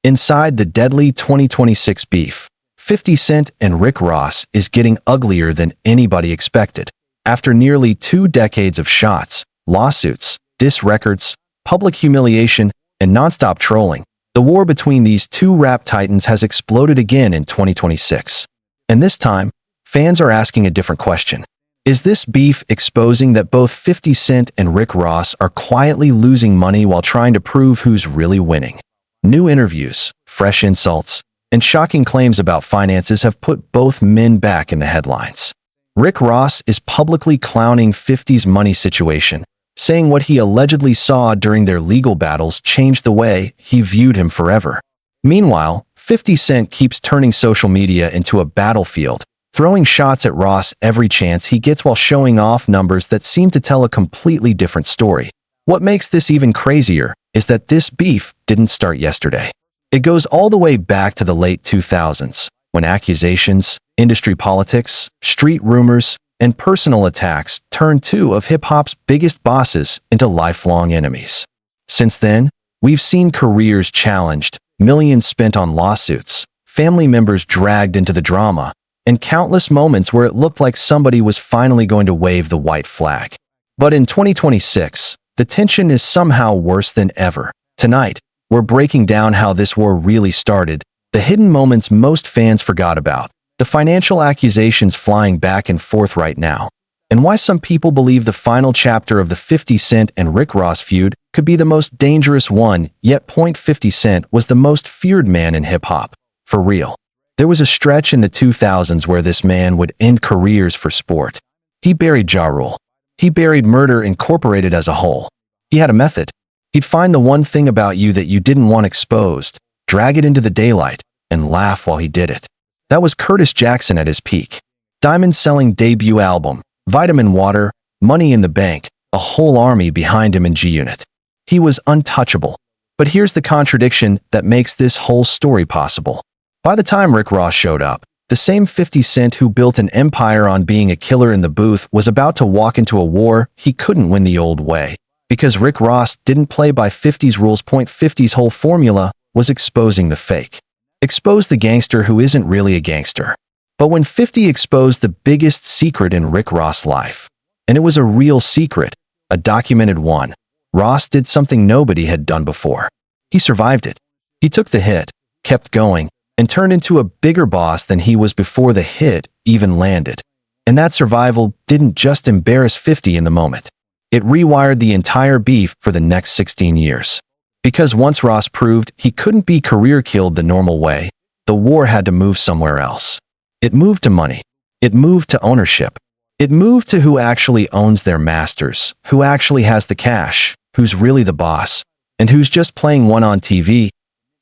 Inside the deadly 2026 beef, 50 Cent and Rick Ross is getting uglier than anybody expected. After nearly 2 decades of shots, lawsuits, diss records, public humiliation, and nonstop trolling, the war between these two rap titans has exploded again in 2026. And this time, fans are asking a different question. Is this beef exposing that both 50 Cent and Rick Ross are quietly losing money while trying to prove who's really winning? New interviews, fresh insults, and shocking claims about finances have put both men back in the headlines. Rick Ross is publicly clowning 50's money situation, saying what he allegedly saw during their legal battles changed the way he viewed him forever. Meanwhile, 50 Cent keeps turning social media into a battlefield, throwing shots at Ross every chance he gets while showing off numbers that seem to tell a completely different story. What makes this even crazier is that this beef didn't start yesterday. It goes all the way back to the late 2000s, when accusations, industry politics, street rumors, and personal attacks turned two of hip-hop's biggest bosses into lifelong enemies. Since then, we've seen careers challenged, millions spent on lawsuits, family members dragged into the drama, and countless moments where it looked like somebody was finally going to wave the white flag. But in 2026, the tension is somehow worse than ever. Tonight, we're breaking down how this war really started, the hidden moments most fans forgot about, the financial accusations flying back and forth right now, and why some people believe the final chapter of the 50 Cent and Rick Ross feud could be the most dangerous one, yet 50 Cent was the most feared man in hip-hop. For real. There was a stretch in the 2000s where this man would end careers for sport. He buried Ja Rule. He buried Murder Incorporated as a whole. He had a method. He'd find the one thing about you that you didn't want exposed, drag it into the daylight, and laugh while he did it. That was Curtis Jackson at his peak. Diamond-selling debut album, Vitamin Water, Money in the Bank, a whole army behind him in G-Unit. He was untouchable. But here's the contradiction that makes this whole story possible. By the time Rick Ross showed up, the same 50 Cent who built an empire on being a killer in the booth was about to walk into a war he couldn't win the old way. Because Rick Ross didn't play by 50's rules. 50's whole formula was exposing the fake. Expose the gangster who isn't really a gangster. But when 50 exposed the biggest secret in Rick Ross' life, and it was a real secret, a documented one, Ross did something nobody had done before. He survived it. He took the hit, kept going, and turned into a bigger boss than he was before the hit even landed. And that survival didn't just embarrass 50 in the moment. It rewired the entire beef for the next 16 years. Because once Ross proved he couldn't be career-killed the normal way, the war had to move somewhere else. It moved to money. It moved to ownership. It moved to who actually owns their masters, who actually has the cash, who's really the boss, and who's just playing one on TV.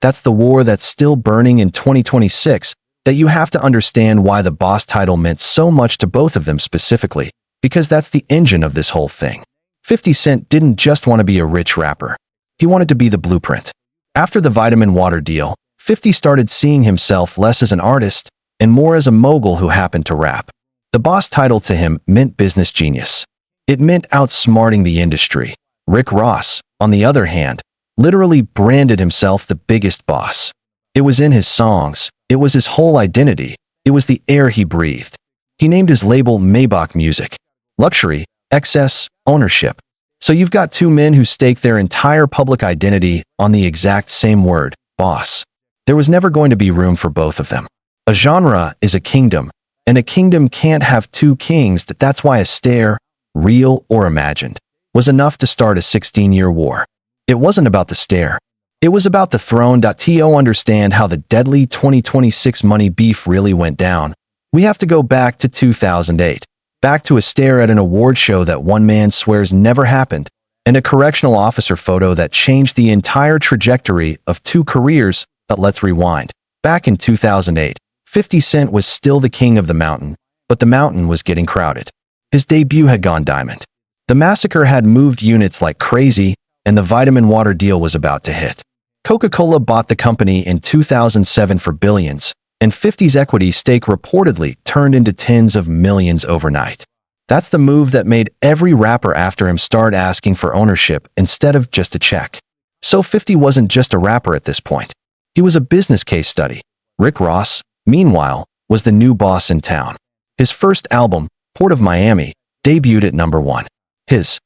That's the war that's still burning in 2026, that you have to understand why the boss title meant so much to both of them specifically, because that's the engine of this whole thing. 50 Cent didn't just want to be a rich rapper. He wanted to be the blueprint. After the Vitamin Water deal, 50 started seeing himself less as an artist and more as a mogul who happened to rap. The boss title to him meant business genius. It meant outsmarting the industry. Rick Ross, on the other hand, literally branded himself the biggest boss. It was in his songs. It was his whole identity. It was the air he breathed. He named his label Maybach Music. Luxury, excess, ownership. So you've got two men who stake their entire public identity on the exact same word, boss. There was never going to be room for both of them. A genre is a kingdom, and a kingdom can't have two kings. That's why a stare, real or imagined, was enough to start a 16-year war. It wasn't about the stare. It was about the throne. To understand how the deadly 2026 money beef really went down, we have to go back to 2008. Back to a stare at an award show that one man swears never happened, and a correctional officer photo that changed the entire trajectory of two careers. But let's rewind. Back in 2008, 50 Cent was still the king of the mountain, but the mountain was getting crowded. His debut had gone diamond. The massacre had moved units like crazy, and the Vitamin Water deal was about to hit. Coca-Cola bought the company in 2007 for billions, and 50's equity stake reportedly turned into tens of millions overnight. That's the move that made every rapper after him start asking for ownership instead of just a check. So 50 wasn't just a rapper at this point. He was a business case study. Rick Ross, meanwhile, was the new boss in town. His first album, Port of Miami, debuted at #1. His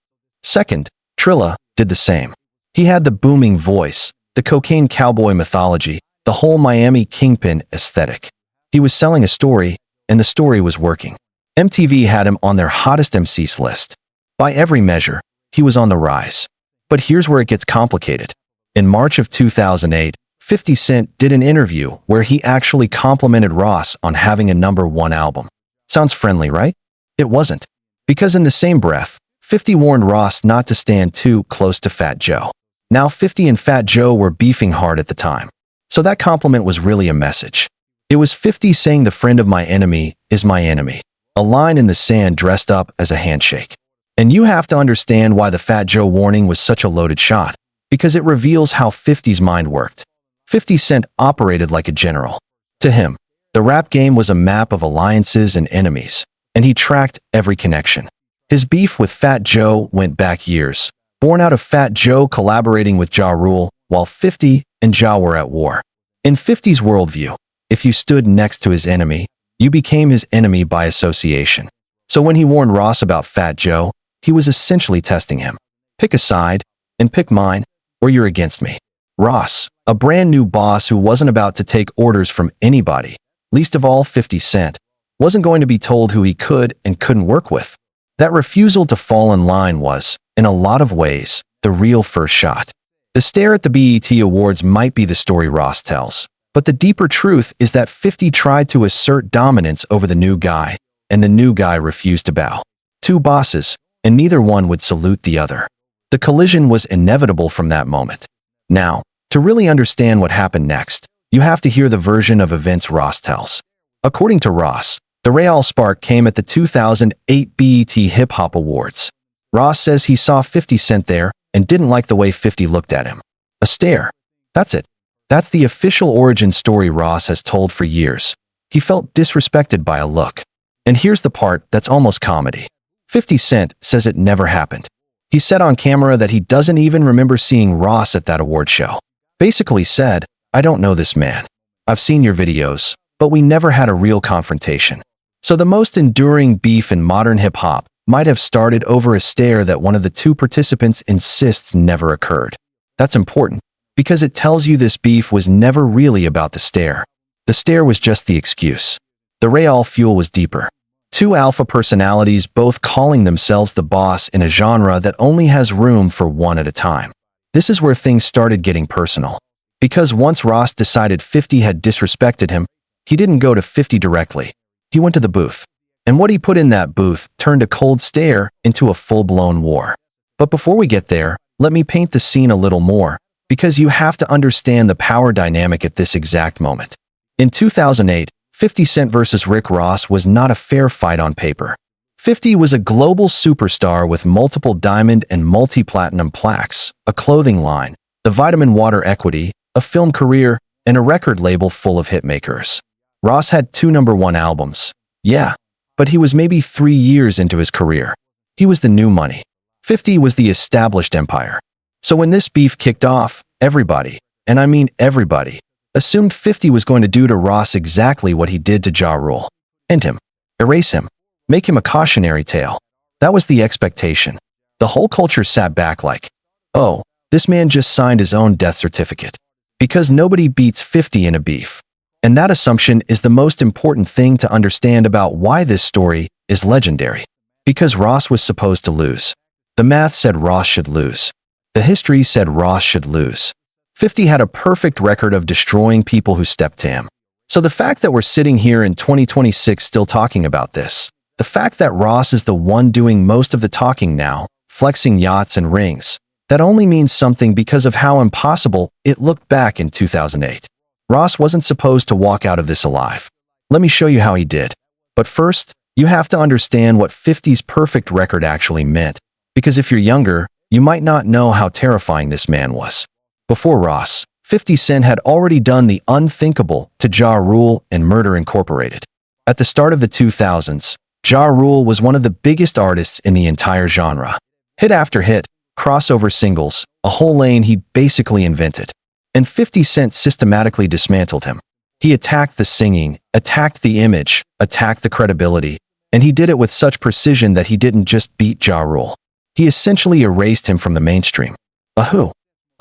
second, Trilla, did the same. He had the booming voice, the cocaine cowboy mythology, the whole Miami kingpin aesthetic. He was selling a story, and the story was working. MTV had him on their hottest MCs list. By every measure, he was on the rise. But here's where it gets complicated. In March of 2008, 50 Cent did an interview where he actually complimented Ross on having a #1 album. Sounds friendly, right? It wasn't. Because in the same breath, 50 warned Ross not to stand too close to Fat Joe. Now 50 and Fat Joe were beefing hard at the time. So that compliment was really a message. It was 50 saying the friend of my enemy is my enemy. A line in the sand dressed up as a handshake. And you have to understand why the Fat Joe warning was such a loaded shot, because it reveals how 50's mind worked. 50 Cent operated like a general. To him, the rap game was a map of alliances and enemies, and he tracked every connection. His beef with Fat Joe went back years, born out of Fat Joe collaborating with Ja Rule, while 50 and Ja were at war. In 50's worldview, if you stood next to his enemy, you became his enemy by association. So when he warned Ross about Fat Joe, he was essentially testing him. Pick a side, and pick mine, or you're against me. Ross, a brand new boss who wasn't about to take orders from anybody, least of all 50 Cent, wasn't going to be told who he could and couldn't work with. That refusal to fall in line was, in a lot of ways, the real first shot. The stare at the BET Awards might be the story Ross tells, but the deeper truth is that 50 tried to assert dominance over the new guy, and the new guy refused to bow. Two bosses, and neither one would salute the other. The collision was inevitable from that moment. Now, to really understand what happened next, you have to hear the version of events Ross tells. According to Ross, the real spark came at the 2008 BET Hip Hop Awards. Ross says he saw 50 Cent there and didn't like the way 50 looked at him. A stare. That's it. That's the official origin story Ross has told for years. He felt disrespected by a look. And here's the part that's almost comedy. 50 Cent says it never happened. He said on camera that he doesn't even remember seeing Ross at that award show. Basically said, I don't know this man. I've seen your videos, but we never had a real confrontation. So the most enduring beef in modern hip-hop might have started over a stare that one of the two participants insists never occurred. That's important, because it tells you this beef was never really about the stare. The stare was just the excuse. The real fuel was deeper. Two alpha personalities both calling themselves the boss in a genre that only has room for one at a time. This is where things started getting personal. Because once Ross decided 50 had disrespected him, he didn't go to 50 directly. He went to the booth. And what he put in that booth turned a cold stare into a full-blown war. But before we get there, let me paint the scene a little more, because you have to understand the power dynamic at this exact moment. In 2008, 50 Cent versus Rick Ross was not a fair fight on paper. 50 was a global superstar with multiple diamond and multi-platinum plaques, a clothing line, the vitamin water equity, a film career, and a record label full of hitmakers. Ross had 2 #1 albums. Yeah, but he was maybe 3 years into his career. He was the new money. 50 was the established empire. So when this beef kicked off, everybody, and I mean everybody, assumed 50 was going to do to Ross exactly what he did to Ja Rule. End him. Erase him. Make him a cautionary tale. That was the expectation. The whole culture sat back like, oh, this man just signed his own death certificate. Because nobody beats 50 in a beef. And that assumption is the most important thing to understand about why this story is legendary. Because Ross was supposed to lose. The math said Ross should lose. The history said Ross should lose. 50 had a perfect record of destroying people who stepped to him. So the fact that we're sitting here in 2026 still talking about this, the fact that Ross is the one doing most of the talking now, flexing yachts and rings, that only means something because of how impossible it looked back in 2008. Ross wasn't supposed to walk out of this alive. Let me show you how he did. But first, you have to understand what 50's perfect record actually meant, because if you're younger, you might not know how terrifying this man was. Before Ross, 50 Cent had already done the unthinkable to Ja Rule and Murder Incorporated. At the start of the 2000s, Ja Rule was one of the biggest artists in the entire genre. Hit after hit, crossover singles, a whole lane he basically invented. and 50 Cent systematically dismantled him. He attacked the singing, attacked the image, attacked the credibility, and he did it with such precision that he didn't just beat Ja Rule. He essentially erased him from the mainstream. A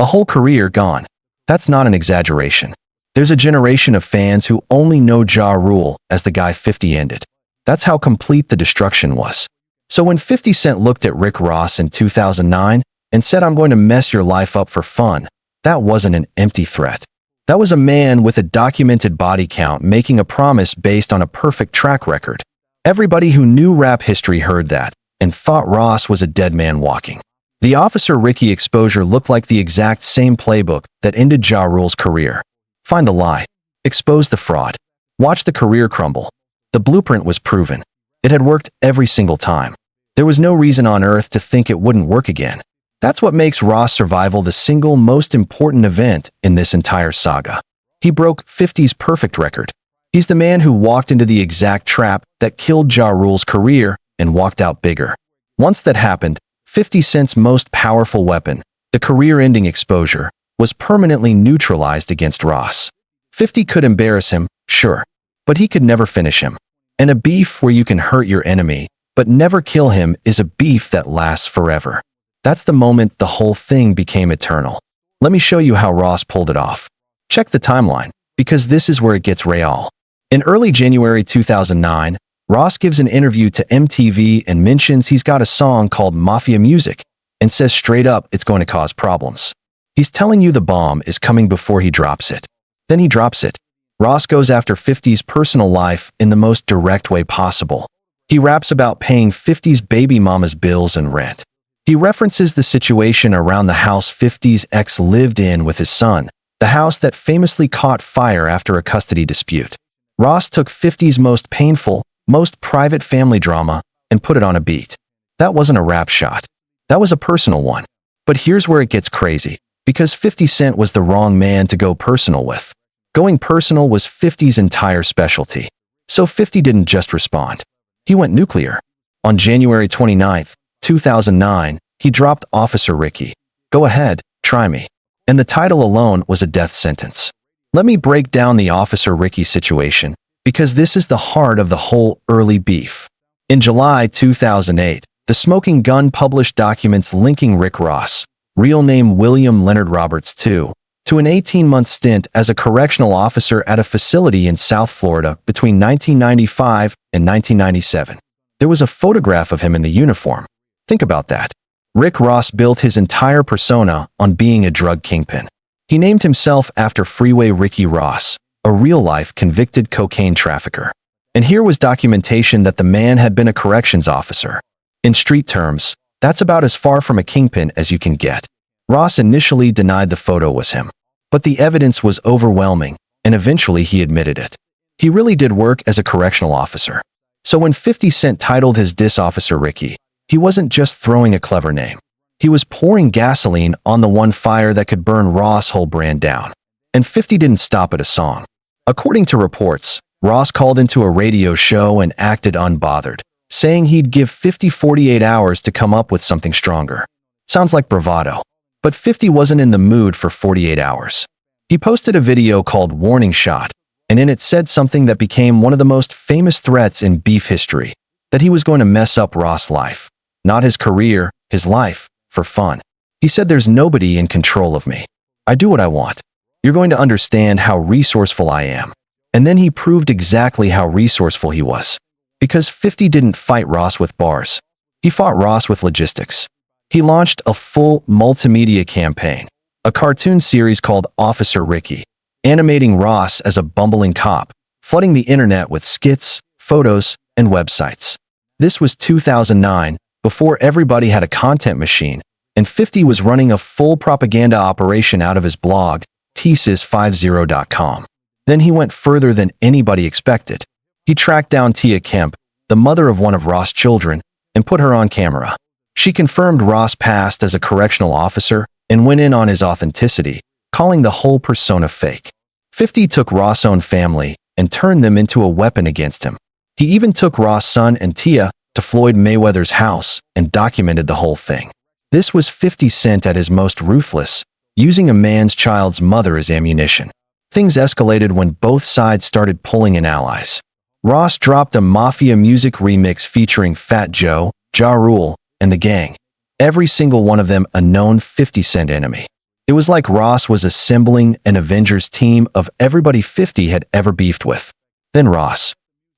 whole career gone. That's not an exaggeration. There's a generation of fans who only know Ja Rule as the guy 50 ended. That's how complete the destruction was. So when 50 Cent looked at Rick Ross in 2009 and said, "I'm going to mess your life up for fun," that wasn't an empty threat. That was a man with a documented body count making a promise based on a perfect track record. Everybody who knew rap history heard that and thought Ross was a dead man walking. The Officer Ricky exposure looked like the exact same playbook that ended Ja Rule's career. Find the lie. Expose the fraud. Watch the career crumble. The blueprint was proven. It had worked every single time. There was no reason on earth to think it wouldn't work again. That's what makes Ross' survival the single most important event in this entire saga. He broke 50's perfect record. He's the man who walked into the exact trap that killed Ja Rule's career and walked out bigger. Once that happened, 50 Cent's most powerful weapon, the career-ending exposure, was permanently neutralized against Ross. 50 could embarrass him, sure, but he could never finish him. And a beef where you can hurt your enemy, but never kill him is a beef that lasts forever. That's the moment the whole thing became eternal. Let me show you how Ross pulled it off. Check the timeline, because this is where it gets real. In early January 2009, Ross gives an interview to MTV and mentions he's got a song called Mafia Music and says straight up it's going to cause problems. He's telling you the bomb is coming before he drops it. Then he drops it. Ross goes after 50's personal life in the most direct way possible. He raps about paying 50's baby mama's bills and rent. He references the situation around the house 50's ex lived in with his son, the house that famously caught fire after a custody dispute. Ross took 50's most painful, most private family drama and put it on a beat. That wasn't a rap shot. That was a personal one. But here's where it gets crazy, because 50 Cent was the wrong man to go personal with. Going personal was 50's entire specialty. So 50 didn't just respond. He went nuclear. On January 29, 2009, he dropped Officer Ricky. Go ahead, try me. And the title alone was a death sentence. Let me break down the Officer Ricky situation, because this is the heart of the whole early beef. In July 2008, the Smoking Gun published documents linking Rick Ross, real name William Leonard Roberts II, to an 18-month stint as a correctional officer at a facility in South Florida between 1995 and 1997. There was a photograph of him in the uniform. Think about that. Rick Ross built his entire persona on being a drug kingpin. He named himself after Freeway Ricky Ross, a real-life convicted cocaine trafficker. And here was documentation that the man had been a corrections officer. In street terms, that's about as far from a kingpin as you can get. Ross initially denied the photo was him. But the evidence was overwhelming, and eventually he admitted it. He really did work as a correctional officer. So when 50 Cent titled his diss Officer Ricky, he wasn't just throwing a clever name. He was pouring gasoline on the one fire that could burn Ross' whole brand down. And 50 didn't stop at a song. According to reports, Ross called into a radio show and acted unbothered, saying he'd give 50 48 hours to come up with something stronger. Sounds like bravado. But 50 wasn't in the mood for 48 hours. He posted a video called Warning Shot, and in it said something that became one of the most famous threats in beef history, that he was going to mess up Ross' life. Not his career, his life, for fun. He said, "There's nobody in control of me. I do what I want. You're going to understand how resourceful I am." And then he proved exactly how resourceful he was. Because 50 didn't fight Ross with bars. He fought Ross with logistics. He launched a full multimedia campaign, a cartoon series called Officer Ricky, animating Ross as a bumbling cop, flooding the internet with skits, photos, and websites. This was 2009, before everybody had a content machine, and 50 was running a full propaganda operation out of his blog, tsis50.com. Then he went further than anybody expected. He tracked down Tia Kemp, the mother of one of Ross' children, and put her on camera. She confirmed Ross passed as a correctional officer and went in on his authenticity, calling the whole persona fake. 50 took Ross' own family and turned them into a weapon against him. He even took Ross' son and Tia to Floyd Mayweather's house and documented the whole thing. This was 50 Cent at his most ruthless, using a man's child's mother as ammunition. Things escalated when both sides started pulling in allies. Ross dropped a Mafia music remix featuring Fat Joe, Ja Rule, and the gang. Every single one of them a known 50 Cent enemy. It was like Ross was assembling an Avengers team of everybody 50 had ever beefed with. Then Ross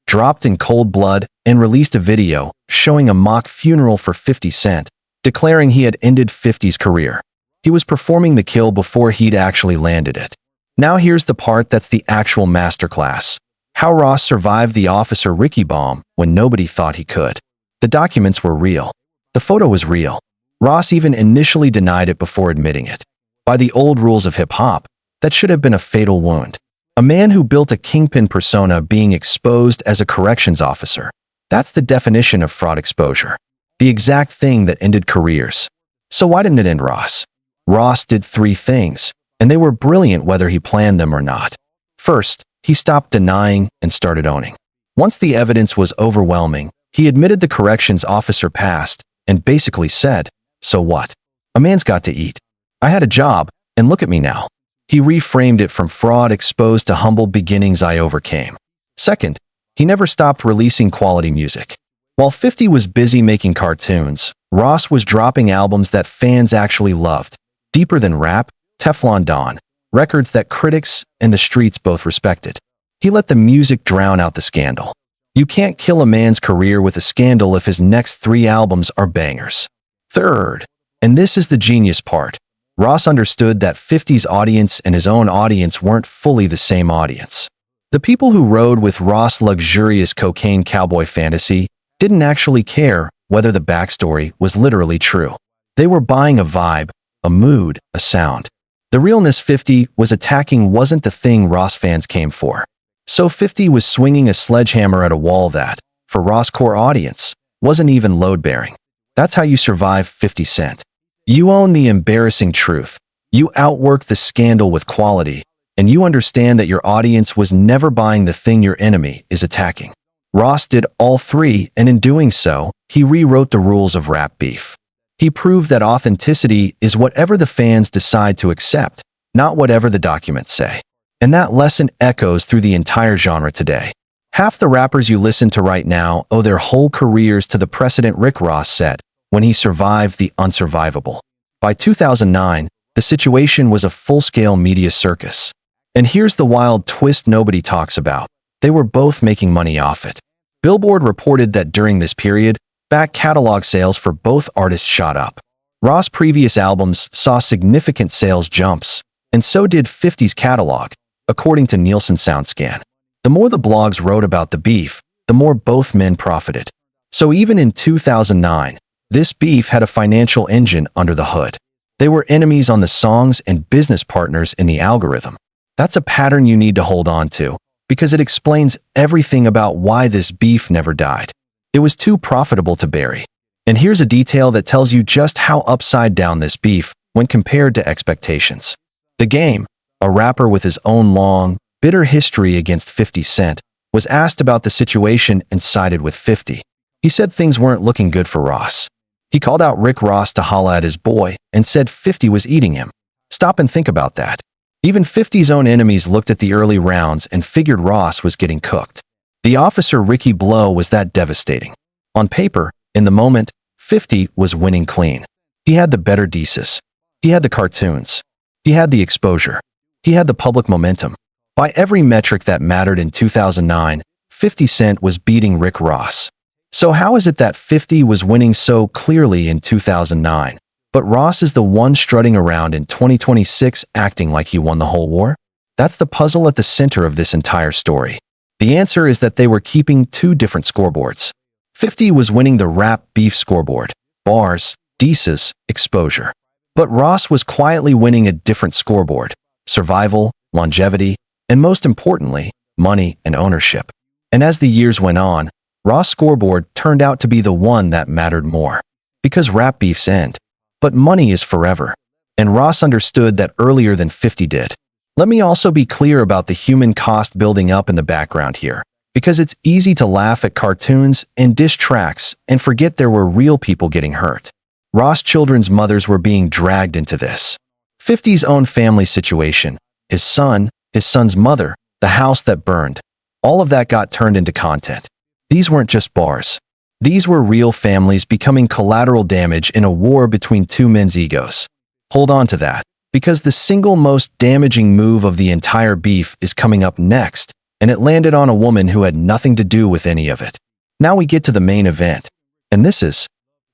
dropped in cold blood and released a video showing a mock funeral for 50 Cent, declaring he had ended 50's career. He was performing the kill before he'd actually landed it. Now here's the part that's the actual masterclass. How Ross survived the Officer Ricky bomb when nobody thought he could. The documents were real. The photo was real. Ross even initially denied it before admitting it. By the old rules of hip-hop, that should have been a fatal wound. A man who built a kingpin persona being exposed as a corrections officer. That's the definition of fraud exposure. The exact thing that ended careers. So why didn't it end Ross? Ross did 3 things, and they were brilliant whether he planned them or not. First, he stopped denying and started owning. Once the evidence was overwhelming, he admitted the corrections officer passed and basically said, "So what? A man's got to eat. I had a job, and look at me now." He reframed it from fraud exposed to humble beginnings I overcame. Second, he never stopped releasing quality music. While 50 was busy making cartoons, Ross was dropping albums that fans actually loved. Deeper Than Rap, Teflon Don, records that critics and the streets both respected. He let the music drown out the scandal. You can't kill a man's career with a scandal if his next 3 albums are bangers. Third, and this is the genius part, Ross understood that 50's audience and his own audience weren't fully the same audience. The people who rode with Ross' luxurious cocaine cowboy fantasy didn't actually care whether the backstory was literally true. They were buying a vibe, a mood, a sound. The realness 50 was attacking wasn't the thing Ross fans came for. So 50 was swinging a sledgehammer at a wall that, for Ross' core audience, wasn't even load-bearing. That's how you survive 50 Cent. You own the embarrassing truth, you outwork the scandal with quality, and you understand that your audience was never buying the thing your enemy is attacking. Ross did all 3, and in doing so, he rewrote the rules of rap beef. He proved that authenticity is whatever the fans decide to accept, not whatever the documents say. And that lesson echoes through the entire genre today. Half the rappers you listen to right now owe their whole careers to the precedent Rick Ross set when he survived the unsurvivable. By 2009, the situation was a full-scale media circus. And here's the wild twist nobody talks about. They were both making money off it. Billboard reported that during this period, back catalog sales for both artists shot up. Ross' previous albums saw significant sales jumps, and so did 50's catalog, according to Nielsen SoundScan. The more the blogs wrote about the beef, the more both men profited. So even in 2009, this beef had a financial engine under the hood. They were enemies on the songs and business partners in the algorithm. That's a pattern you need to hold on to, because it explains everything about why this beef never died. It was too profitable to bury. And here's a detail that tells you just how upside down this beef when compared to expectations. The Game, a rapper with his own long, bitter history against 50 Cent, was asked about the situation and sided with 50. He said things weren't looking good for Ross. He called out Rick Ross to holla at his boy and said 50 was eating him. Stop and think about that. Even 50's own enemies looked at the early rounds and figured Ross was getting cooked. The Officer Ricky blow was that devastating. On paper, in the moment, 50 was winning clean. He had the better thesis. He had the cartoons. He had the exposure. He had the public momentum. By every metric that mattered in 2009, 50 Cent was beating Rick Ross. So how is it that 50 was winning so clearly in 2009, but Ross is the one strutting around in 2026 acting like he won the whole war? That's the puzzle at the center of this entire story. The answer is that they were keeping 2 different scoreboards. 50 was winning the rap beef scoreboard, bars, dices, exposure. But Ross was quietly winning a different scoreboard, survival, longevity, and most importantly, money and ownership. And as the years went on, Ross' scoreboard turned out to be the one that mattered more. Because rap beefs end. But money is forever. And Ross understood that earlier than 50 did. Let me also be clear about the human cost building up in the background here, because it's easy to laugh at cartoons and diss tracks and forget there were real people getting hurt. Ross' children's mothers were being dragged into this. 50's own family situation, his son, his son's mother, the house that burned. All of that got turned into content. These weren't just bars. These were real families becoming collateral damage in a war between two men's egos. Hold on to that, because the single most damaging move of the entire beef is coming up next, and it landed on a woman who had nothing to do with any of it. Now we get to the main event, and this is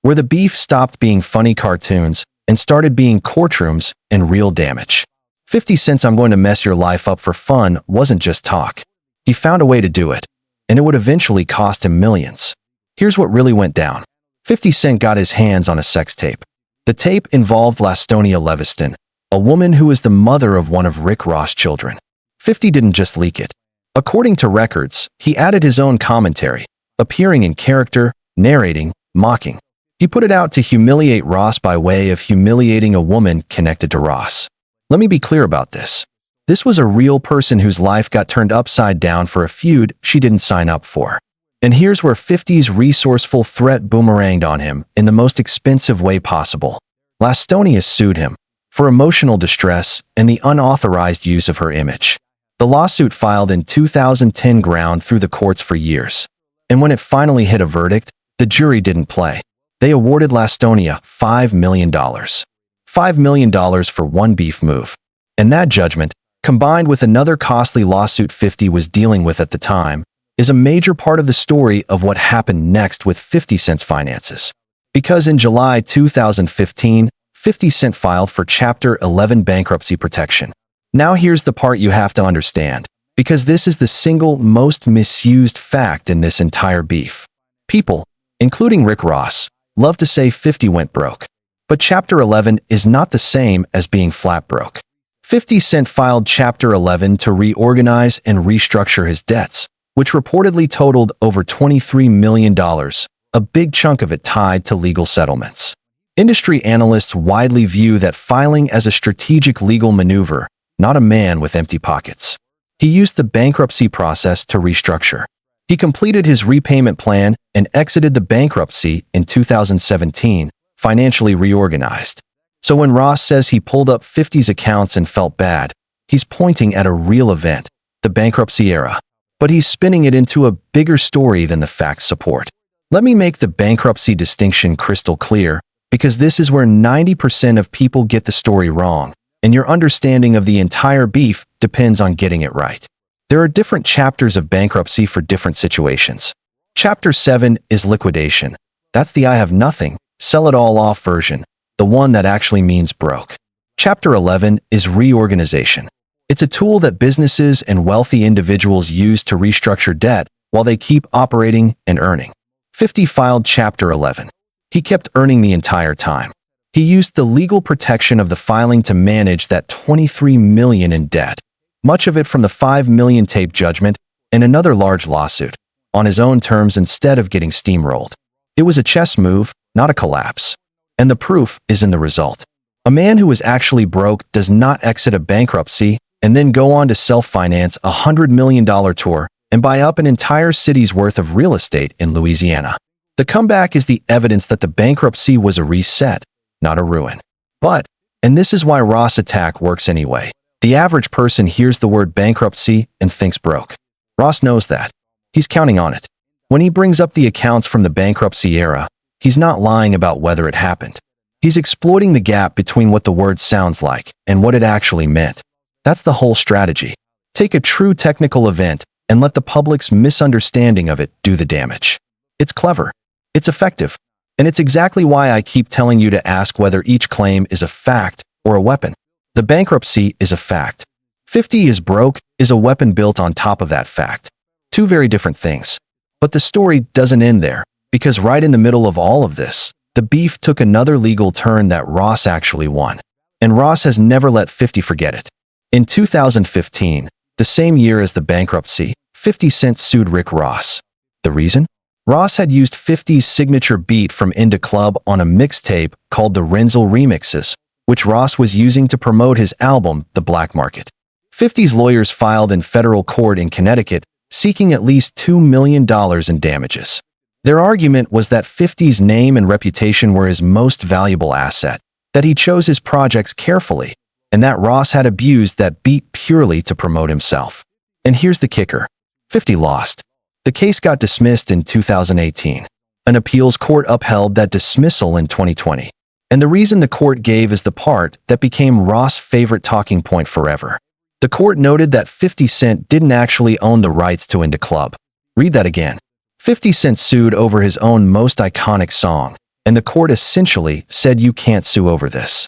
where the beef stopped being funny cartoons and started being courtrooms and real damage. 50 Cent's "I'm going to mess your life up for fun" wasn't just talk. He found a way to do it, and it would eventually cost him millions. Here's what really went down. 50 Cent got his hands on a sex tape. The tape involved Lastonia Leviston, a woman who is the mother of one of Rick Ross' children. 50 didn't just leak it. According to records, he added his own commentary, appearing in character, narrating, mocking. He put it out to humiliate Ross by way of humiliating a woman connected to Ross. Let me be clear about this. This was a real person whose life got turned upside down for a feud she didn't sign up for. And here's where 50's resourceful threat boomeranged on him in the most expensive way possible. Lastonia sued him for emotional distress and the unauthorized use of her image. The lawsuit, filed in 2010, ground through the courts for years. And when it finally hit a verdict, the jury didn't play. They awarded Lastonia $5 million. $5 million for one beef move. And that judgment, combined with another costly lawsuit 50 was dealing with at the time, is a major part of the story of what happened next with 50 Cent's finances. Because in July 2015, 50 Cent filed for Chapter 11 bankruptcy protection. Now here's the part you have to understand, because this is the single most misused fact in this entire beef. People, including Rick Ross, love to say 50 went broke. But Chapter 11 is not the same as being flat broke. 50 Cent filed Chapter 11 to reorganize and restructure his debts, which reportedly totaled over $23 million, a big chunk of it tied to legal settlements. Industry analysts widely view that filing as a strategic legal maneuver, not a man with empty pockets. He used the bankruptcy process to restructure. He completed his repayment plan and exited the bankruptcy in 2017, financially reorganized. So when Ross says he pulled up 50's accounts and felt bad, he's pointing at a real event, the bankruptcy era. But he's spinning it into a bigger story than the facts support. Let me make the bankruptcy distinction crystal clear, because this is where 90% of people get the story wrong, and your understanding of the entire beef depends on getting it right. There are different chapters of bankruptcy for different situations. Chapter 7 is liquidation. That's the "I have nothing, sell it all off" version, the one that actually means broke. Chapter 11 is reorganization. It's a tool that businesses and wealthy individuals use to restructure debt while they keep operating and earning. 50 filed Chapter 11. He kept earning the entire time. He used the legal protection of the filing to manage that $23 million in debt, much of it from the $5 million tape judgment and another large lawsuit, on his own terms instead of getting steamrolled. It was a chess move, not a collapse. And the proof is in the result. A man who is actually broke does not exit a bankruptcy and then go on to self-finance a $100 million tour and buy up an entire city's worth of real estate in Louisiana. The comeback is the evidence that the bankruptcy was a reset, not a ruin. But, and this is why Ross' attack works anyway, the average person hears the word bankruptcy and thinks broke. Ross knows that. He's counting on it. When he brings up the accounts from the bankruptcy era, he's not lying about whether it happened. He's exploiting the gap between what the word sounds like and what it actually meant. That's the whole strategy. Take a true technical event and let the public's misunderstanding of it do the damage. It's clever. It's effective. And it's exactly why I keep telling you to ask whether each claim is a fact or a weapon. The bankruptcy is a fact. 50 is broke is a weapon built on top of that fact. Two very different things. But the story doesn't end there, because right in the middle of all of this, the beef took another legal turn that Ross actually won. And Ross has never let 50 forget it. In 2015, the same year as the bankruptcy, 50 Cent sued Rick Ross. The reason? Ross had used 50's signature beat from Indie Club on a mixtape called the Renzel Remixes, which Ross was using to promote his album, The Black Market. 50's lawyers filed in federal court in Connecticut, seeking at least $2 million in damages. Their argument was that 50's name and reputation were his most valuable asset, that he chose his projects carefully, and that Ross had abused that beat purely to promote himself. And here's the kicker. 50 lost. The case got dismissed in 2018. An appeals court upheld that dismissal in 2020. And the reason the court gave is the part that became Ross' favorite talking point forever. The court noted that 50 Cent didn't actually own the rights to In Da Club. Read that again. 50 Cent sued over his own most iconic song, and the court essentially said you can't sue over this.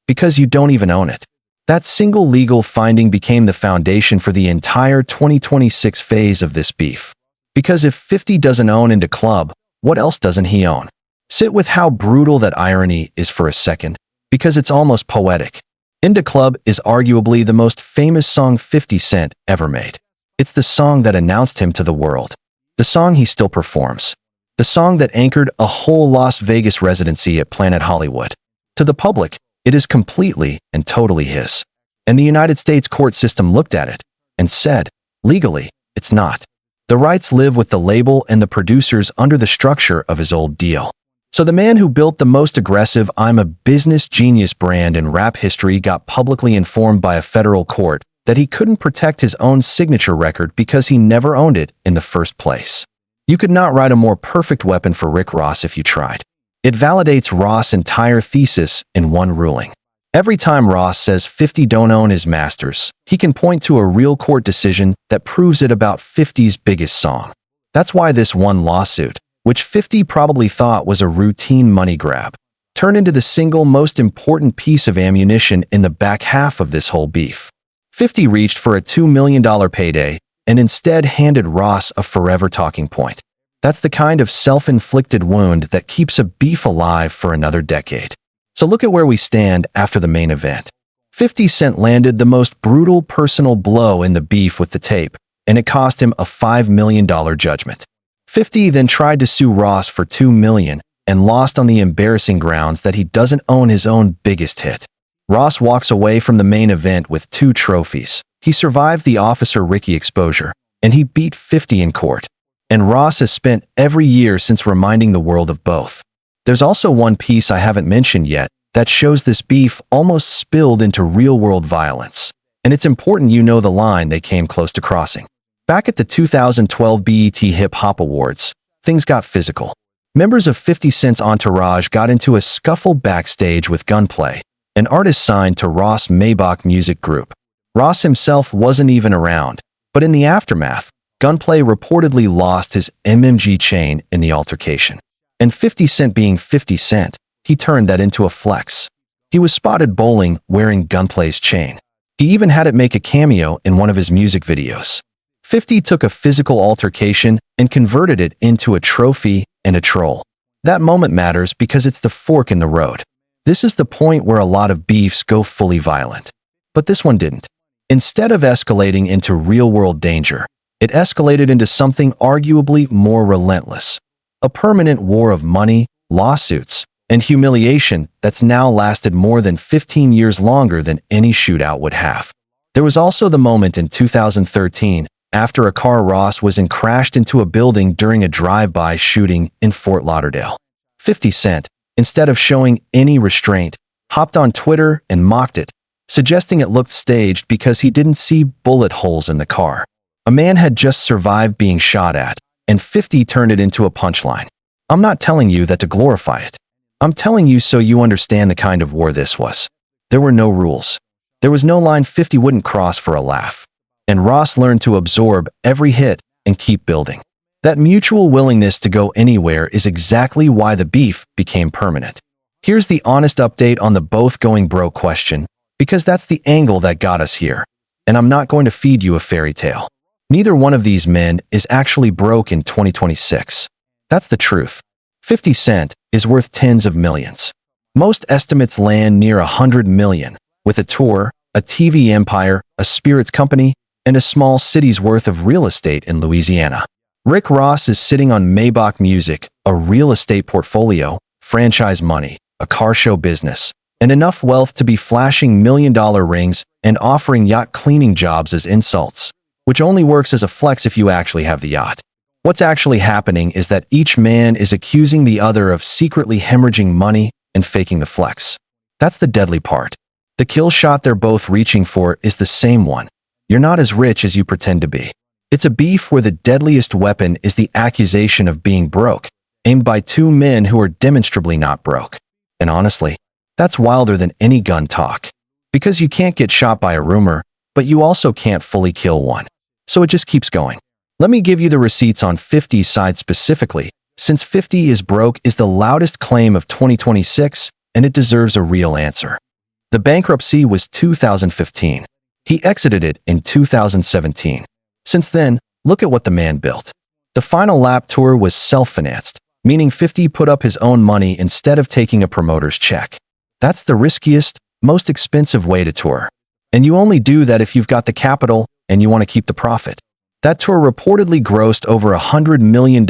Because you don't even own it. That single legal finding became the foundation for the entire 2026 phase of this beef. Because if 50 doesn't own In Da Club, what else doesn't he own? Sit with how brutal that irony is for a second, because it's almost poetic. In Da Club is arguably the most famous song 50 Cent ever made. It's the song that announced him to the world. The song he still performs. The song that anchored a whole Las Vegas residency at Planet Hollywood. To the public, it is completely and totally his. And the United States court system looked at it and said, legally, it's not. The rights live with the label and the producers under the structure of his old deal. So the man who built the most aggressive "I'm a business genius" brand in rap history got publicly informed by a federal court that he couldn't protect his own signature record because he never owned it in the first place. You could not write a more perfect weapon for Rick Ross if you tried. It validates Ross' entire thesis in one ruling. Every time Ross says 50 don't own his masters, he can point to a real court decision that proves it about 50's biggest song. That's why this one lawsuit, which 50 probably thought was a routine money grab, turned into the single most important piece of ammunition in the back half of this whole beef. 50 reached for a $2 million payday and instead handed Ross a forever talking point. That's the kind of self-inflicted wound that keeps a beef alive for another decade. So look at where we stand after the main event. 50 Cent landed the most brutal personal blow in the beef with the tape, and it cost him a $5 million judgment. 50 then tried to sue Ross for $2 million and lost on the embarrassing grounds that he doesn't own his own biggest hit. Ross walks away from the main event with 2 trophies. He survived the Officer Ricky exposure, and he beat 50 in court. And Ross has spent every year since reminding the world of both. There's also one piece I haven't mentioned yet that shows this beef almost spilled into real-world violence. And it's important you know the line they came close to crossing. Back at the 2012 BET Hip Hop Awards, things got physical. Members of 50 Cent's entourage got into a scuffle backstage with Gunplay, an artist signed to Ross Maybach Music Group. Ross himself wasn't even around, but in the aftermath, Gunplay reportedly lost his MMG chain in the altercation. And 50 Cent being 50 Cent, he turned that into a flex. He was spotted bowling wearing Gunplay's chain. He even had it make a cameo in one of his music videos. 50 took a physical altercation and converted it into a trophy and a troll. That moment matters because it's the fork in the road. This is the point where a lot of beefs go fully violent. But this one didn't. Instead of escalating into real-world danger, it escalated into something arguably more relentless. A permanent war of money, lawsuits, and humiliation that's now lasted more than 15 years longer than any shootout would have. There was also the moment in 2013 after a car Ross was in crashed into a building during a drive-by shooting in Fort Lauderdale. 50 Cent, instead of showing any restraint, hopped on Twitter and mocked it, suggesting it looked staged because he didn't see bullet holes in the car. A man had just survived being shot at, and 50 turned it into a punchline. I'm not telling you that to glorify it. I'm telling you so you understand the kind of war this was. There were no rules. There was no line 50 wouldn't cross for a laugh. And Ross learned to absorb every hit and keep building. That mutual willingness to go anywhere is exactly why the beef became permanent. Here's the honest update on the both going broke question, because that's the angle that got us here. And I'm not going to feed you a fairy tale. Neither one of these men is actually broke in 2026. That's the truth. 50 Cent is worth tens of millions. Most estimates land near $100 million, with a tour, a TV empire, a spirits company, and a small city's worth of real estate in Louisiana. Rick Ross is sitting on Maybach Music, a real estate portfolio, franchise money, a car show business, and enough wealth to be flashing million-dollar rings and offering yacht cleaning jobs as insults, which only works as a flex if you actually have the yacht. What's actually happening is that each man is accusing the other of secretly hemorrhaging money and faking the flex. That's the deadly part. The kill shot they're both reaching for is the same one. You're not as rich as you pretend to be. It's a beef where the deadliest weapon is the accusation of being broke, aimed by two men who are demonstrably not broke. And honestly, that's wilder than any gun talk. Because you can't get shot by a rumor, but you also can't fully kill one. So it just keeps going. Let me give you the receipts on 50's side specifically, since 50 is broke is the loudest claim of 2026, and it deserves a real answer. The bankruptcy was 2015. He exited it in 2017. Since then, look at what the man built. The final lap tour was self-financed, meaning 50 put up his own money instead of taking a promoter's check. That's the riskiest, most expensive way to tour. And you only do that if you've got the capital and you want to keep the profit. That tour reportedly grossed over $100 million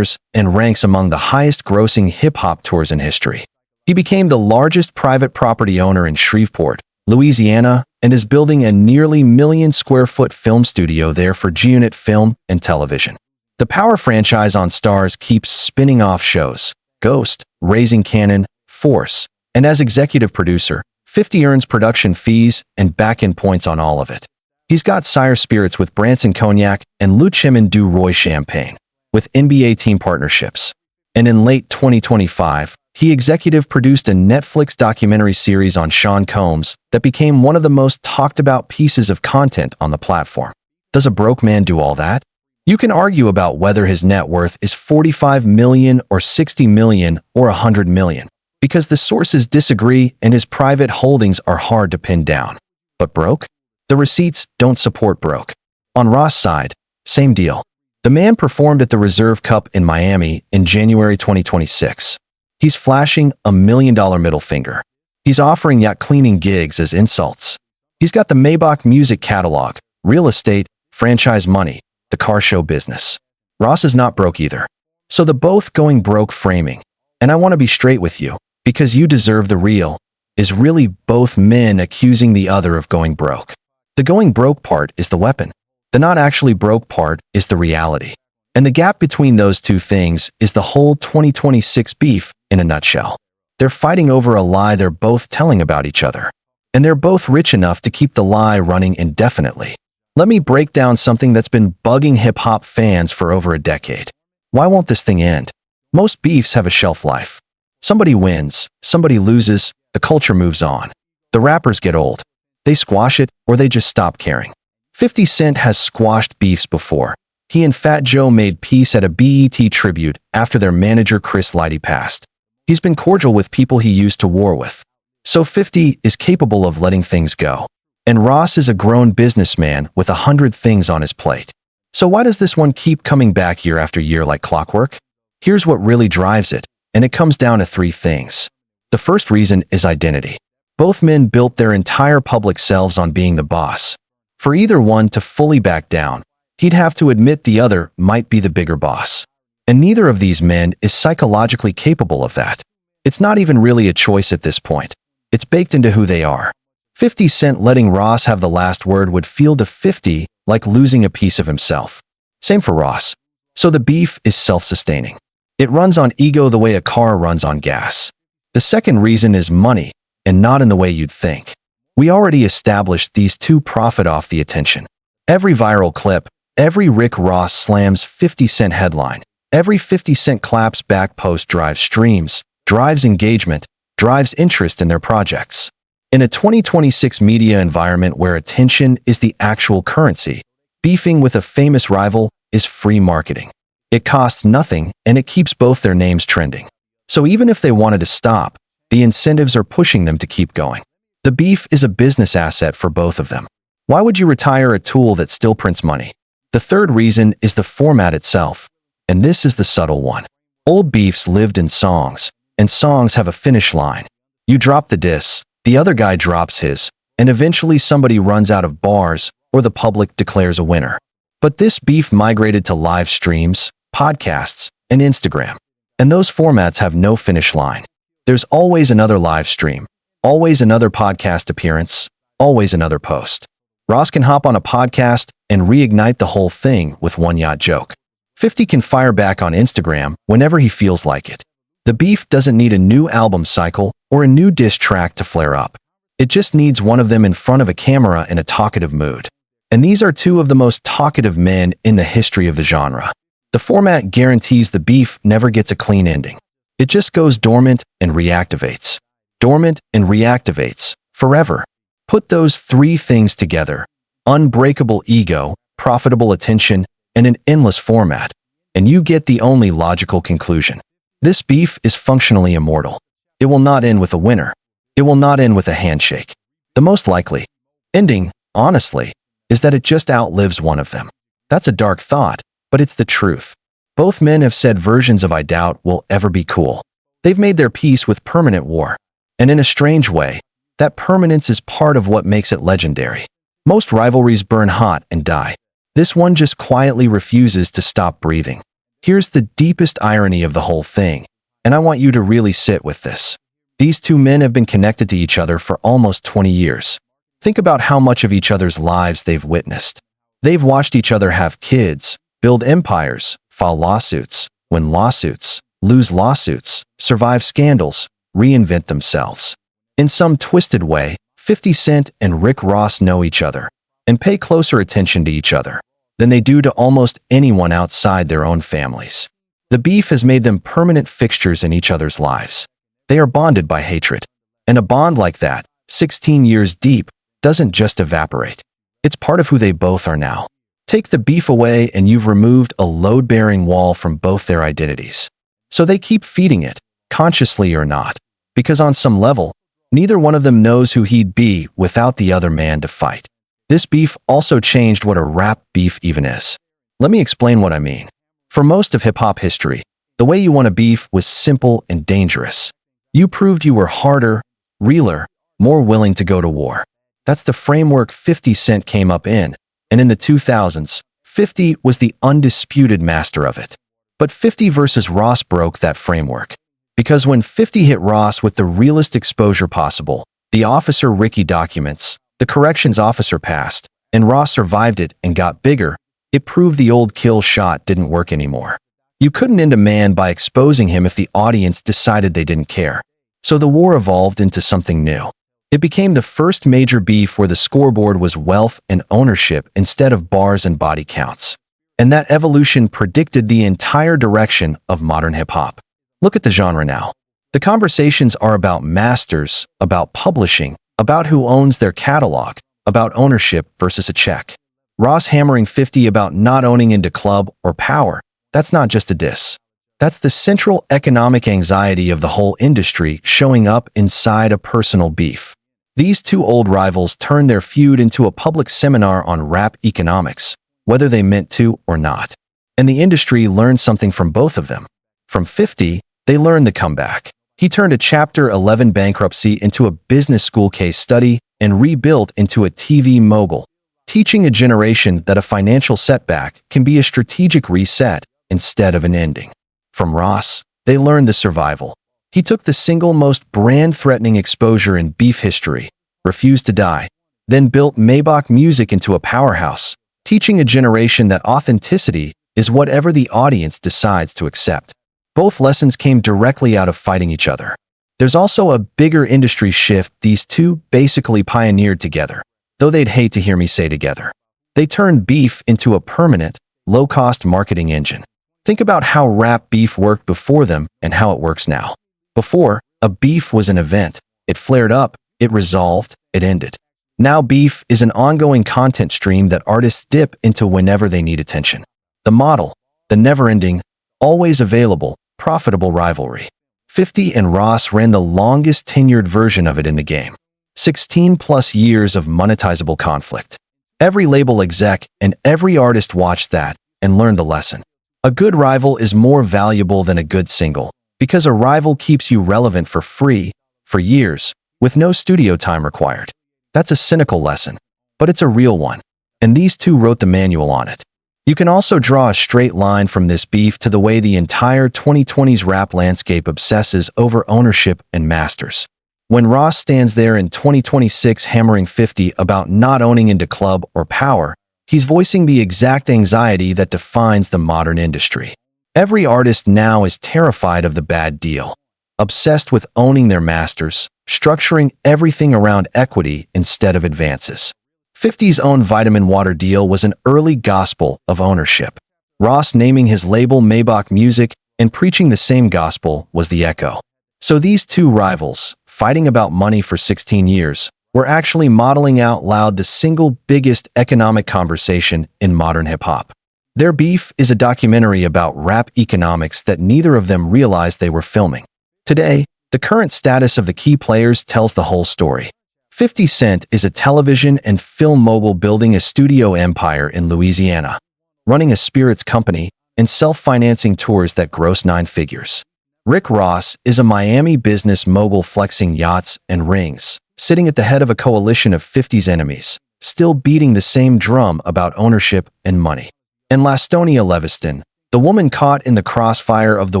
and ranks among the highest-grossing hip-hop tours in history. He became the largest private property owner in Shreveport, Louisiana, and is building a nearly million-square-foot film studio there for G-Unit Film and Television. The Power franchise on Starz keeps spinning off shows, Ghost, Raising Kanan, Force, and as executive producer, 50 earns production fees and back-end points on all of it. He's got Sire Spirits with Branson Cognac and Le Chemin du Roi Champagne, with NBA team partnerships. And in late 2025, he executive produced a Netflix documentary series on Sean Combs that became one of the most talked about pieces of content on the platform. Does a broke man do all that? You can argue about whether his net worth is $45 million or $60 million or $100 million, because the sources disagree and his private holdings are hard to pin down. But broke? The receipts don't support broke. On Ross' side, same deal. The man performed at the Reserve Cup in Miami in January 2026. He's flashing a $1 million middle finger. He's offering yacht cleaning gigs as insults. He's got the Maybach music catalog, real estate, franchise money, the car show business. Ross is not broke either. So the both going broke framing, and I want to be straight with you, because you deserve the real, is really both men accusing the other of going broke. The going broke part is the weapon. The not actually broke part is the reality. And the gap between those two things is the whole 2026 beef in a nutshell. They're fighting over a lie they're both telling about each other. And they're both rich enough to keep the lie running indefinitely. Let me break down something that's been bugging hip-hop fans for over a decade. Why won't this thing end? Most beefs have a shelf life. Somebody wins, somebody loses, the culture moves on. The rappers get old. They squash it, or they just stop caring. 50 Cent has squashed beefs before. He and Fat Joe made peace at a BET tribute after their manager Chris Lighty passed. He's been cordial with people he used to war with. So 50 is capable of letting things go. And Ross is a grown businessman with 100 things on his plate. So why does this one keep coming back year after year like clockwork? Here's what really drives it, and it comes down to three things. The first reason is identity. Both men built their entire public selves on being the boss. For either one to fully back down, he'd have to admit the other might be the bigger boss. And neither of these men is psychologically capable of that. It's not even really a choice at this point. It's baked into who they are. 50 Cent letting Ross have the last word would feel to 50 like losing a piece of himself. Same for Ross. So the beef is self-sustaining. It runs on ego the way a car runs on gas. The second reason is money, and not in the way you'd think. We already established these two profit off the attention. Every viral clip, every Rick Ross slams 50 Cent headline, every 50 Cent claps back post drives streams, drives engagement, drives interest in their projects. In a 2026 media environment where attention is the actual currency, beefing with a famous rival is free marketing. It costs nothing, and it keeps both their names trending. So even if they wanted to stop, the incentives are pushing them to keep going. The beef is a business asset for both of them. Why would you retire a tool that still prints money? The third reason is the format itself, and this is the subtle one. Old beefs lived in songs, and songs have a finish line. You drop the diss, the other guy drops his, and eventually somebody runs out of bars or the public declares a winner. But this beef migrated to live streams, podcasts, and Instagram. And those formats have no finish line. There's always another live stream, always another podcast appearance, always another post. Ross can hop on a podcast and reignite the whole thing with one yacht joke. 50 can fire back on Instagram whenever he feels like it. The beef doesn't need a new album cycle or a new diss track to flare up. It just needs one of them in front of a camera in a talkative mood. And these are two of the most talkative men in the history of the genre. The format guarantees the beef never gets a clean ending. It just goes dormant and reactivates. Dormant and reactivates. Forever. Put those three things together: unbreakable ego, profitable attention, and an endless format, and you get the only logical conclusion. This beef is functionally immortal. It will not end with a winner. It will not end with a handshake. The most likely ending, honestly, is that it just outlives one of them. That's a dark thought, but it's the truth. Both men have said versions of "I doubt will ever be cool." They've made their peace with permanent war. And in a strange way, that permanence is part of what makes it legendary. Most rivalries burn hot and die. This one just quietly refuses to stop breathing. Here's the deepest irony of the whole thing, and I want you to really sit with this. These two men have been connected to each other for almost 20 years. Think about how much of each other's lives they've witnessed. They've watched each other have kids, build empires, file lawsuits, win lawsuits, lose lawsuits, survive scandals, reinvent themselves. In some twisted way, 50 Cent and Rick Ross know each other and pay closer attention to each other than they do to almost anyone outside their own families. The beef has made them permanent fixtures in each other's lives. They are bonded by hatred. And a bond like that, 16 years deep, doesn't just evaporate. It's part of who they both are now. Take the beef away and you've removed a load-bearing wall from both their identities. So they keep feeding it, consciously or not, because on some level, neither one of them knows who he'd be without the other man to fight. This beef also changed what a rap beef even is. Let me explain what I mean. For most of hip-hop history, the way you won a beef was simple and dangerous. You proved you were harder, realer, more willing to go to war. That's the framework 50 Cent came up in, and in the 2000s, 50 was the undisputed master of it. But 50 versus Ross broke that framework. Because when 50 hit Ross with the realest exposure possible, the Officer Ricky documents, the corrections officer passed, and Ross survived it and got bigger, it proved the old kill shot didn't work anymore. You couldn't end a man by exposing him if the audience decided they didn't care. So the war evolved into something new. It became the first major beef where the scoreboard was wealth and ownership instead of bars and body counts. And that evolution predicted the entire direction of modern hip-hop. Look at the genre now. The conversations are about masters, about publishing, about who owns their catalog, about ownership versus a check. Ross hammering 50 about not owning into club or power. That's not just a diss. That's the central economic anxiety of the whole industry showing up inside a personal beef. These two old rivals turned their feud into a public seminar on rap economics, whether they meant to or not. And the industry learned something from both of them. From 50, they learned the comeback. He turned a Chapter 11 bankruptcy into a business school case study and rebuilt into a TV mogul, teaching a generation that a financial setback can be a strategic reset instead of an ending. From Ross, they learned the survival. He took the single most brand-threatening exposure in beef history, refused to die, then built Maybach Music into a powerhouse, teaching a generation that authenticity is whatever the audience decides to accept. Both lessons came directly out of fighting each other. There's also a bigger industry shift these two basically pioneered together, though they'd hate to hear me say together. They turned beef into a permanent, low-cost marketing engine. Think about how rap beef worked before them and how it works now. Before, a beef was an event. It flared up, it resolved, it ended. Now beef is an ongoing content stream that artists dip into whenever they need attention. The model, the never-ending, always available, profitable rivalry. 50 and Ross ran the longest tenured version of it in the game. 16 plus years of monetizable conflict. Every label exec and every artist watched that and learned the lesson. A good rival is more valuable than a good single, because a rival keeps you relevant for free, for years, with no studio time required. That's a cynical lesson, but it's a real one, and these two wrote the manual on it. You can also draw a straight line from this beef to the way the entire 2020s rap landscape obsesses over ownership and masters. When Ross stands there in 2026 hammering 50 about not owning into club or power, he's voicing the exact anxiety that defines the modern industry. Every artist now is terrified of the bad deal, obsessed with owning their masters, structuring everything around equity instead of advances. 50's own vitamin water deal was an early gospel of ownership. Ross naming his label Maybach Music and preaching the same gospel was the echo. So these two rivals, fighting about money for 16 years, were actually modeling out loud the single biggest economic conversation in modern hip-hop. Their beef is a documentary about rap economics that neither of them realized they were filming. Today, the current status of the key players tells the whole story. 50 Cent is a television and film mogul building a studio empire in Louisiana, running a spirits company, and self-financing tours that gross 9 figures. Rick Ross is a Miami business mogul flexing yachts and rings, sitting at the head of a coalition of 50's enemies, still beating the same drum about ownership and money. And Lastonia Leviston, the woman caught in the crossfire of the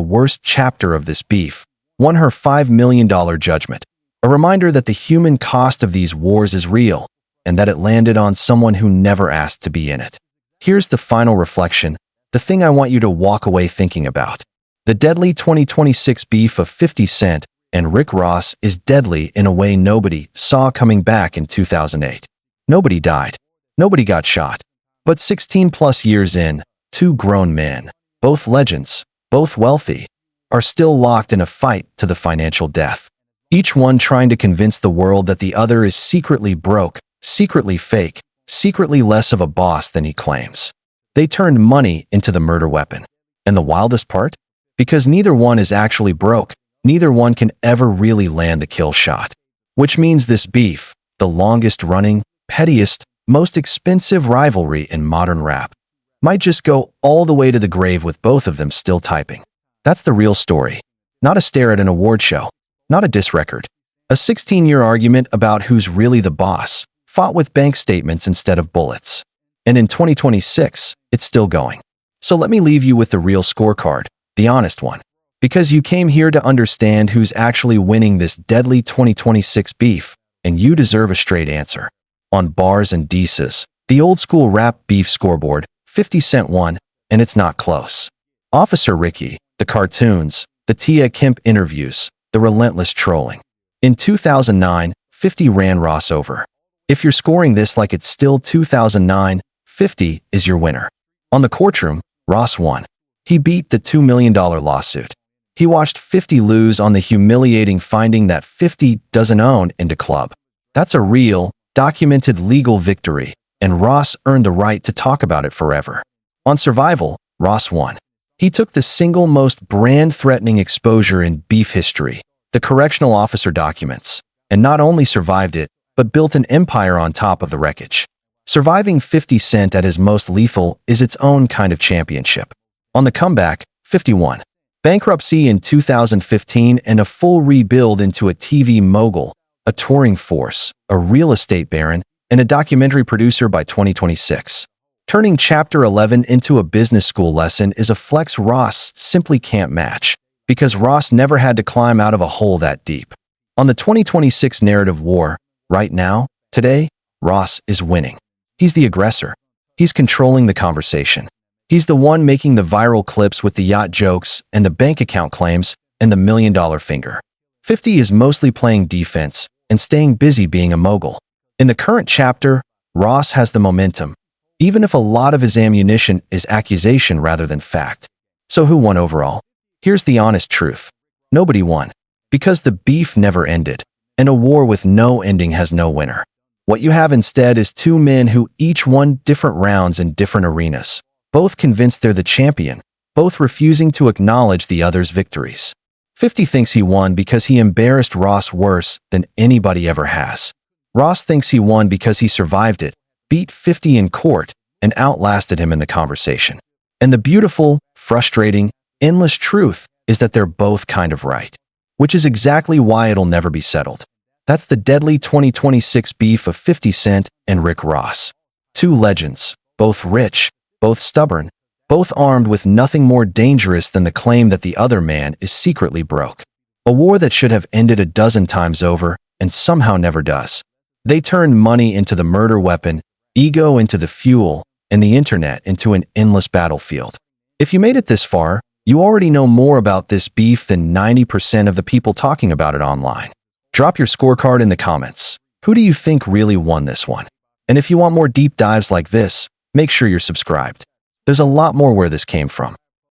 worst chapter of this beef, won her $5 million judgment. A reminder that the human cost of these wars is real, and that it landed on someone who never asked to be in it. Here's the final reflection, the thing I want you to walk away thinking about. The deadly 2026 beef of 50 Cent and Rick Ross is deadly in a way nobody saw coming back in 2008. Nobody died. Nobody got shot. But 16 plus years in, two grown men, both legends, both wealthy, are still locked in a fight to the financial death. Each one trying to convince the world that the other is secretly broke, secretly fake, secretly less of a boss than he claims. They turned money into the murder weapon. And the wildest part? Because neither one is actually broke, neither one can ever really land the kill shot. Which means this beef, the longest running, pettiest, most expensive rivalry in modern rap, might just go all the way to the grave with both of them still typing. That's the real story. Not a stare at an award show. Not a diss record. A 16-year argument about who's really the boss, fought with bank statements instead of bullets. And in 2026, it's still going. So let me leave you with the real scorecard. The honest one. Because you came here to understand who's actually winning this deadly 2026 beef, and you deserve a straight answer. On bars and dices, the old school rap beef scoreboard, 50 Cent won, and it's not close. Officer Ricky, the cartoons, the Tia Kemp interviews, the relentless trolling. In 2009, 50 ran Ross over. If you're scoring this like it's still 2009, 50 is your winner. On the courtroom, Ross won. He beat the $2 million lawsuit. He watched 50 lose on the humiliating finding that 50 doesn't own into club. That's a real, documented legal victory, and Ross earned the right to talk about it forever. On survival, Ross won. He took the single most brand-threatening exposure in beef history, the correctional officer documents, and not only survived it, but built an empire on top of the wreckage. Surviving 50 Cent at his most lethal is its own kind of championship. On the comeback, 51. Bankruptcy in 2015 and a full rebuild into a TV mogul, a touring force, a real estate baron, and a documentary producer by 2026. Turning Chapter 11 into a business school lesson is a flex Ross simply can't match, because Ross never had to climb out of a hole that deep. On the 2026 narrative war, right now, today, Ross is winning. He's the aggressor. He's controlling the conversation. He's the one making the viral clips with the yacht jokes and the bank account claims and the $1 million finger. 50 is mostly playing defense and staying busy being a mogul. In the current chapter, Ross has the momentum, even if a lot of his ammunition is accusation rather than fact. So who won overall? Here's the honest truth. Nobody won. Because the beef never ended, and a war with no ending has no winner. What you have instead is two men who each won different rounds in different arenas, both convinced they're the champion, both refusing to acknowledge the other's victories. 50 thinks he won because he embarrassed Ross worse than anybody ever has. Ross thinks he won because he survived it, beat 50 in court, and outlasted him in the conversation. And the beautiful, frustrating, endless truth is that they're both kind of right. Which is exactly why it'll never be settled. That's the deadly 2026 beef of 50 Cent and Rick Ross. Two legends, both rich, both stubborn, both armed with nothing more dangerous than the claim that the other man is secretly broke. A war that should have ended a dozen times over and somehow never does. They turned money into the murder weapon, ego into the fuel, and the internet into an endless battlefield. If you made it this far, you already know more about this beef than 90% of the people talking about it online. Drop your scorecard in the comments. Who do you think really won this one? And if you want more deep dives like this, make sure you're subscribed. There's a lot more where this came from.